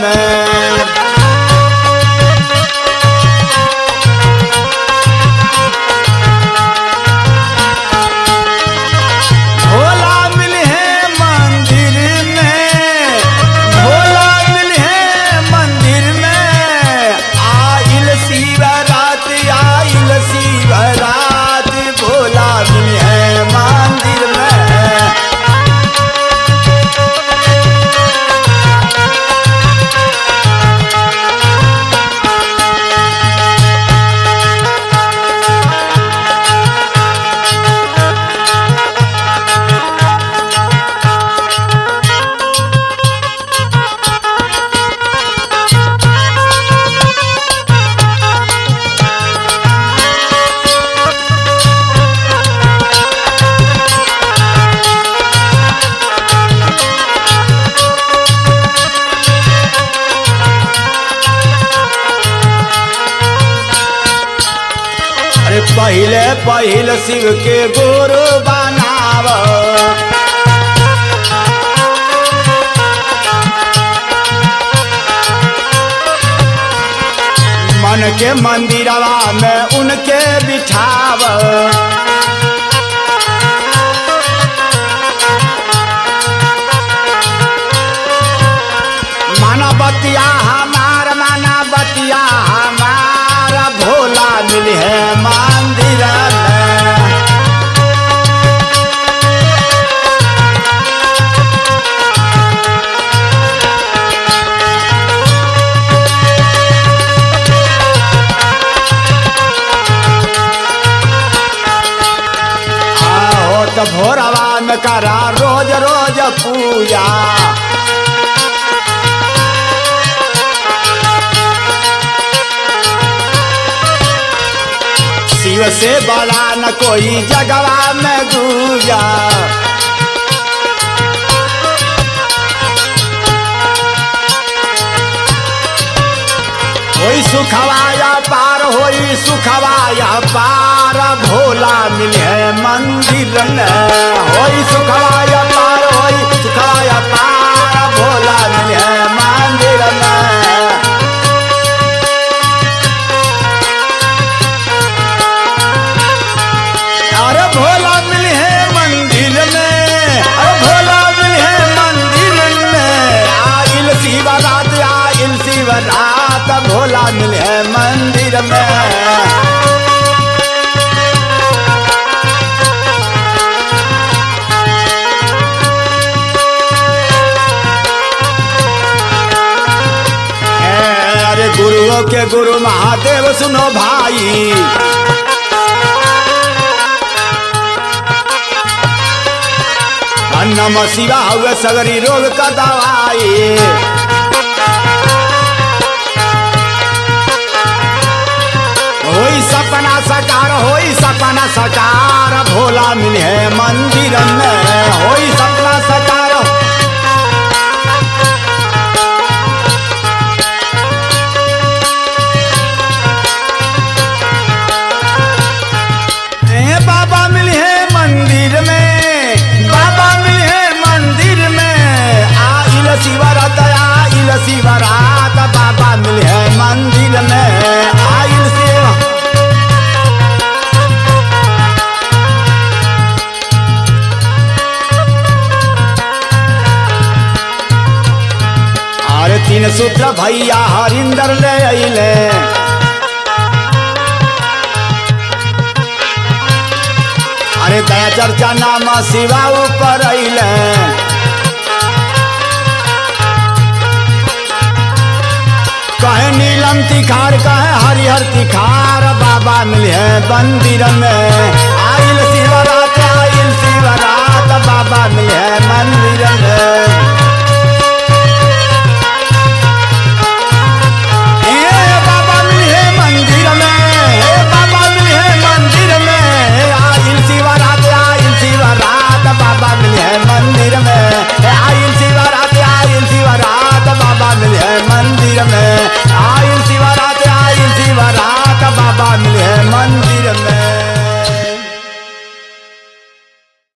में। भोला मिले हैं मंदिर में, भोला मिले हैं मंदिर में। आइल शिवरात, आइल शिवरात, भोला मिले हैं मंदिर में। पहिले पहिले शिव के गुरु बनाव, मन के मंदिरवा में उनके बिठाव। माना बतिया हमार, माना बतिया हमार, भोला मिले है मंदिर में। आओ तो भोरवा में करा रोज रोज पूजा, शिव से बड़ा न कोई जगवा में दूजा। होई सुखवाया पार, होई सुखवाया पार, भोला मिले है मंदिर में। होई सुखवाया पार, होई सुखवाया पार, भोला मिले है मंदिर में। अरे भोला मिले है मंदिर में, अरे भोला मिले है मंदिर में। आइल शिवरात, आइल शिवरात, भोला मिले है मंदिर में। अरे गुरुओं के गुरु महादेव सुनो भाई, नमः शिवाय हुए सगरी रोग का दवाई। होई सपना साकार, होई सपना साकार, भोला मिले है मंदिर में। होई सपना साकार, बाबा मिले है मंदिर में, बाबा मिले है मंदिर में। आइल शिवरात, आइल शिवरात, बाबा मिले है मंदिर में। आइल शिव, अरे तीन सूत्र भैया हरिंदर ले अइले, अरे दया चर्चा नाम शिवा ऊपर अइले। कहे नीलम तिखार, कहे हरिहर तिखार, बाबा मिले है मंदिर में। आइल शिवरात, आइल शिवरात, बाबा मिले है मंदिर